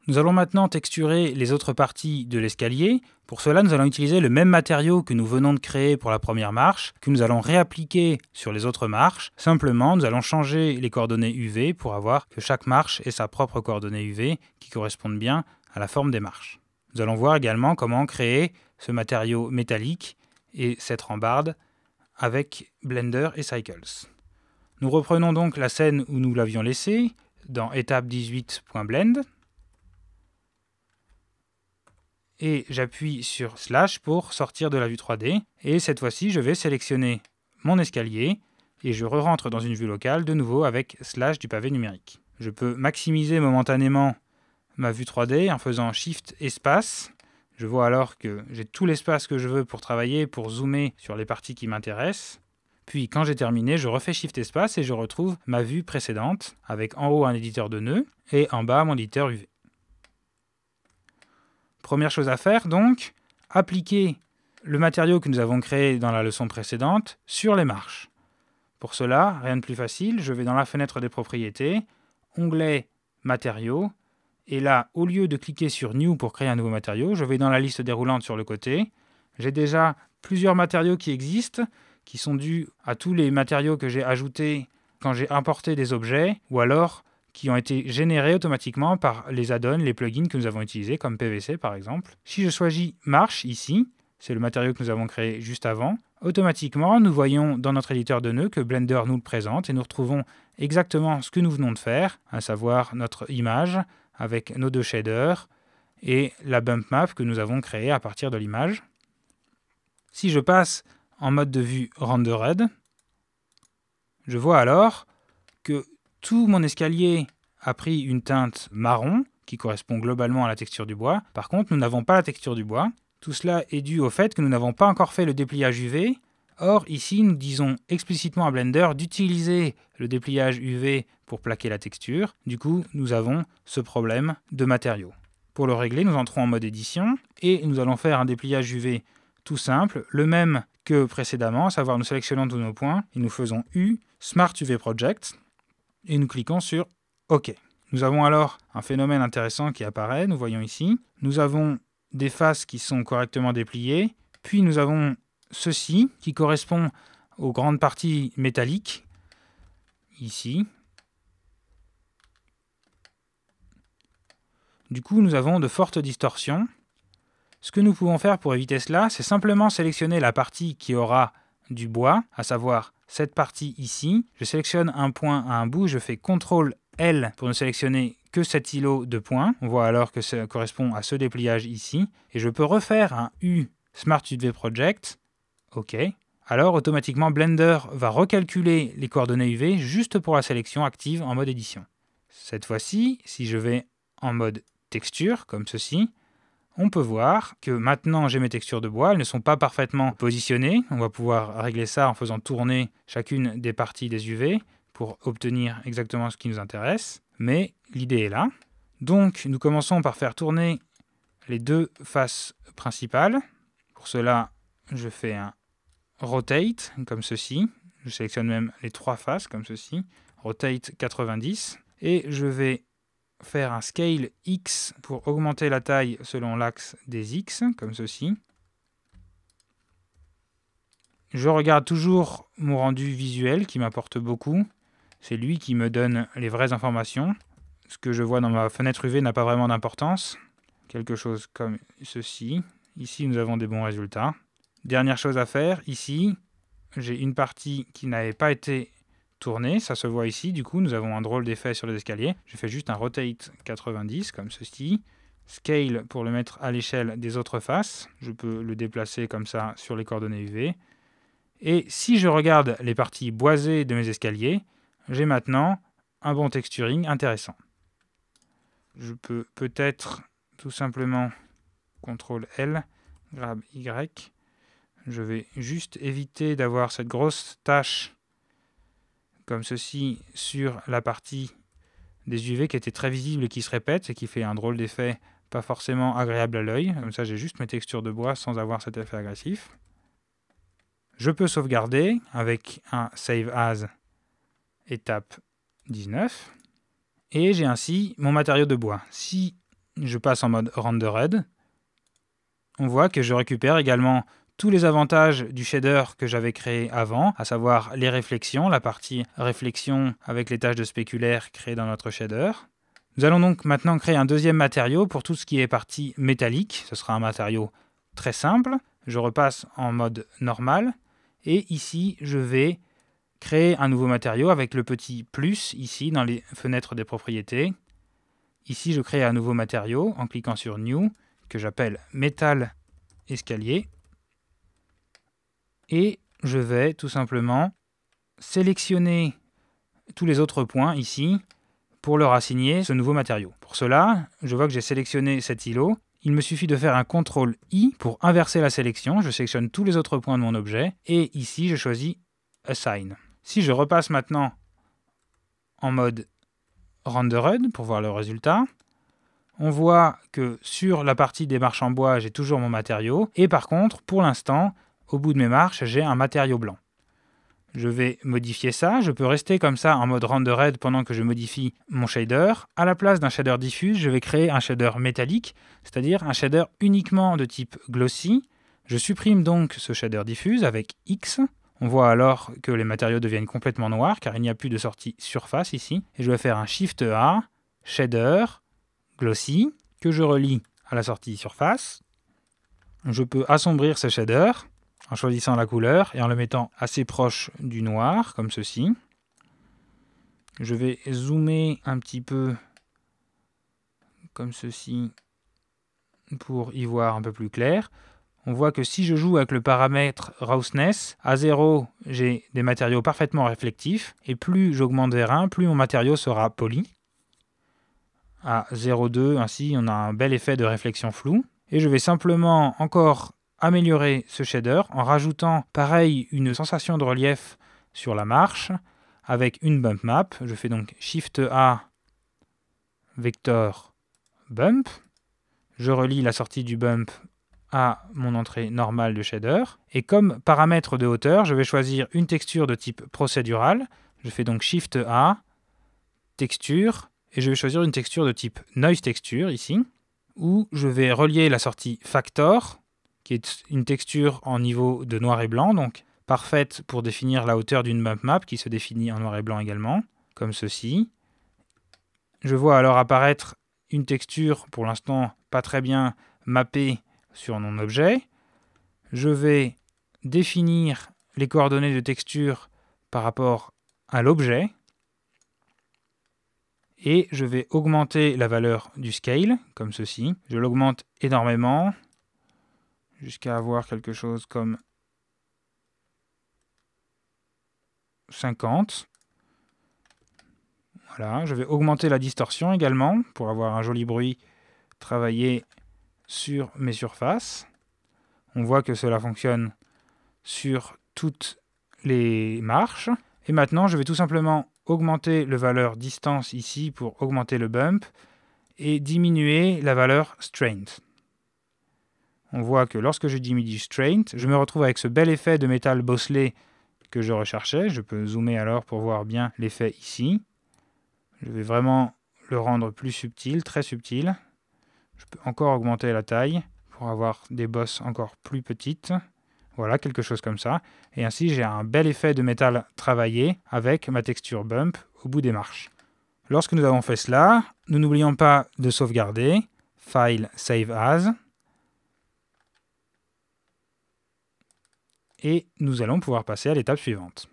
Nous allons maintenant texturer les autres parties de l'escalier. Pour cela, nous allons utiliser le même matériau que nous venons de créer pour la première marche, que nous allons réappliquer sur les autres marches. Simplement, nous allons changer les coordonnées UV pour avoir que chaque marche ait sa propre coordonnée UV qui correspondent bien à la forme des marches. Nous allons voir également comment créer ce matériau métallique et cette rambarde avec Blender et Cycles. Nous reprenons donc la scène où nous l'avions laissée dans étape 18.blend. Et j'appuie sur Slash pour sortir de la vue 3D. Et cette fois-ci, je vais sélectionner mon escalier et je re-rentre dans une vue locale de nouveau avec Slash du pavé numérique. Je peux maximiser momentanément ma vue 3D en faisant Shift Espace. Je vois alors que j'ai tout l'espace que je veux pour travailler, pour zoomer sur les parties qui m'intéressent. Puis quand j'ai terminé, je refais Shift Espace et je retrouve ma vue précédente avec en haut un éditeur de nœuds et en bas mon éditeur UV. Première chose à faire donc, appliquer le matériau que nous avons créé dans la leçon précédente sur les marches. Pour cela, rien de plus facile, je vais dans la fenêtre des propriétés, onglet Matériaux, et là, au lieu de cliquer sur New pour créer un nouveau matériau, je vais dans la liste déroulante sur le côté. J'ai déjà plusieurs matériaux qui existent, qui sont dus à tous les matériaux que j'ai ajoutés quand j'ai importé des objets, ou alors qui ont été générés automatiquement par les add-ons, les plugins que nous avons utilisés, comme PVC par exemple. Si je choisis Marche ici, c'est le matériau que nous avons créé juste avant, automatiquement nous voyons dans notre éditeur de nœuds que Blender nous le présente et nous retrouvons exactement ce que nous venons de faire, à savoir notre image avec nos deux shaders et la bump map que nous avons créée à partir de l'image. Si je passe en mode de vue rendered, je vois alors que tout mon escalier a pris une teinte marron, qui correspond globalement à la texture du bois. Par contre, nous n'avons pas la texture du bois. Tout cela est dû au fait que nous n'avons pas encore fait le dépliage UV. Or, ici, nous disons explicitement à Blender d'utiliser le dépliage UV pour plaquer la texture. Du coup, nous avons ce problème de matériaux. Pour le régler, nous entrons en mode édition et nous allons faire un dépliage UV tout simple, le même que précédemment, à savoir nous sélectionnons tous nos points et nous faisons U, Smart UV Project, et nous cliquons sur OK. Nous avons alors un phénomène intéressant qui apparaît, nous voyons ici. Nous avons des faces qui sont correctement dépliées, puis nous avons ceci qui correspond aux grandes parties métalliques, ici. Du coup, nous avons de fortes distorsions. Ce que nous pouvons faire pour éviter cela, c'est simplement sélectionner la partie qui aura du bois, à savoir cette partie ici. Je sélectionne un point à un bout, je fais CTRL-L pour ne sélectionner que cet îlot de points. On voit alors que ça correspond à ce dépliage ici. Et je peux refaire un U Smart UV Project. OK. Alors, automatiquement, Blender va recalculer les coordonnées UV juste pour la sélection active en mode édition. Cette fois-ci, si je vais en mode texture, comme ceci, on peut voir que maintenant j'ai mes textures de bois, elles ne sont pas parfaitement positionnées. On va pouvoir régler ça en faisant tourner chacune des parties des UV pour obtenir exactement ce qui nous intéresse. Mais l'idée est là. Donc nous commençons par faire tourner les deux faces principales. Pour cela, je fais un rotate comme ceci. Je sélectionne même les trois faces comme ceci. Rotate 90. Et je vais faire un scale X pour augmenter la taille selon l'axe des X, comme ceci. Je regarde toujours mon rendu visuel qui m'apporte beaucoup. C'est lui qui me donne les vraies informations. Ce que je vois dans ma fenêtre UV n'a pas vraiment d'importance. Quelque chose comme ceci. Ici, nous avons des bons résultats. Dernière chose à faire, ici, j'ai une partie qui n'avait pas été tournée. Ça se voit ici. Du coup, nous avons un drôle d'effet sur les escaliers. Je fais juste un rotate 90, comme ceci. Scale pour le mettre à l'échelle des autres faces. Je peux le déplacer comme ça sur les coordonnées UV. Et si je regarde les parties boisées de mes escaliers, j'ai maintenant un bon texturing intéressant. Je peux peut-être tout simplement CTRL-L, grab Y. Je vais juste éviter d'avoir cette grosse tache comme ceci sur la partie des UV qui était très visible et qui se répète et qui fait un drôle d'effet pas forcément agréable à l'œil. Comme ça, j'ai juste mes textures de bois sans avoir cet effet agressif. Je peux sauvegarder avec un Save As étape 19. Et j'ai ainsi mon matériau de bois. Si je passe en mode rendered. On voit que je récupère également tous les avantages du shader que j'avais créé avant, à savoir les réflexions, la partie réflexion avec les tâches de spéculaire créées dans notre shader. Nous allons donc maintenant créer un deuxième matériau pour tout ce qui est partie métallique. Ce sera un matériau très simple. Je repasse en mode normal et ici je vais créer un nouveau matériau avec le petit plus ici dans les fenêtres des propriétés. Ici je crée un nouveau matériau en cliquant sur New que j'appelle Metal Escalier. Et je vais tout simplement sélectionner tous les autres points ici pour leur assigner ce nouveau matériau. Pour cela, je vois que j'ai sélectionné cet îlot. Il me suffit de faire un CTRL-I pour inverser la sélection. Je sélectionne tous les autres points de mon objet et ici je choisis Assign. Si je repasse maintenant en mode Rendered pour voir le résultat, on voit que sur la partie des marches en bois, j'ai toujours mon matériau et par contre, pour l'instant, au bout de mes marches, j'ai un matériau blanc. Je vais modifier ça. Je peux rester comme ça en mode rendered pendant que je modifie mon shader. À la place d'un shader diffuse, je vais créer un shader métallique, c'est-à-dire un shader uniquement de type glossy. Je supprime donc ce shader diffuse avec X. On voit alors que les matériaux deviennent complètement noirs car il n'y a plus de sortie surface ici. Et je vais faire un Shift A, shader, glossy, que je relie à la sortie surface. Je peux assombrir ce shader en choisissant la couleur et en le mettant assez proche du noir, comme ceci. Je vais zoomer un petit peu, comme ceci, pour y voir un peu plus clair. On voit que si je joue avec le paramètre Roughness, à 0, j'ai des matériaux parfaitement réflectifs, et plus j'augmente vers 1, plus mon matériau sera poli. À 0,2, ainsi, on a un bel effet de réflexion floue. Et je vais simplement encore améliorer ce shader en rajoutant pareil une sensation de relief sur la marche avec une bump map. Je fais donc Shift A, vector bump. Je relie la sortie du bump à mon entrée normale de shader. Et comme paramètre de hauteur, je vais choisir une texture de type procédural. Je fais donc Shift A, texture, et je vais choisir une texture de type noise texture ici, où je vais relier la sortie factor, qui est une texture en niveau de noir et blanc, donc parfaite pour définir la hauteur d'une bump map qui se définit en noir et blanc également, comme ceci. Je vois alors apparaître une texture, pour l'instant pas très bien mappée sur mon objet. Je vais définir les coordonnées de texture par rapport à l'objet. Et je vais augmenter la valeur du scale, comme ceci. Je l'augmente énormément, jusqu'à avoir quelque chose comme 50. Voilà, je vais augmenter la distorsion également, pour avoir un joli bruit travaillé sur mes surfaces. On voit que cela fonctionne sur toutes les marches. Et maintenant, je vais tout simplement augmenter la valeur distance ici pour augmenter le bump et diminuer la valeur strength. On voit que lorsque je diminue strength, je me retrouve avec ce bel effet de métal bosselé que je recherchais. Je peux zoomer alors pour voir bien l'effet ici. Je vais vraiment le rendre plus subtil, très subtil. Je peux encore augmenter la taille pour avoir des bosses encore plus petites. Voilà, quelque chose comme ça. Et ainsi, j'ai un bel effet de métal travaillé avec ma texture bump au bout des marches. Lorsque nous avons fait cela, nous n'oublions pas de sauvegarder. File, Save As. Et nous allons pouvoir passer à l'étape suivante.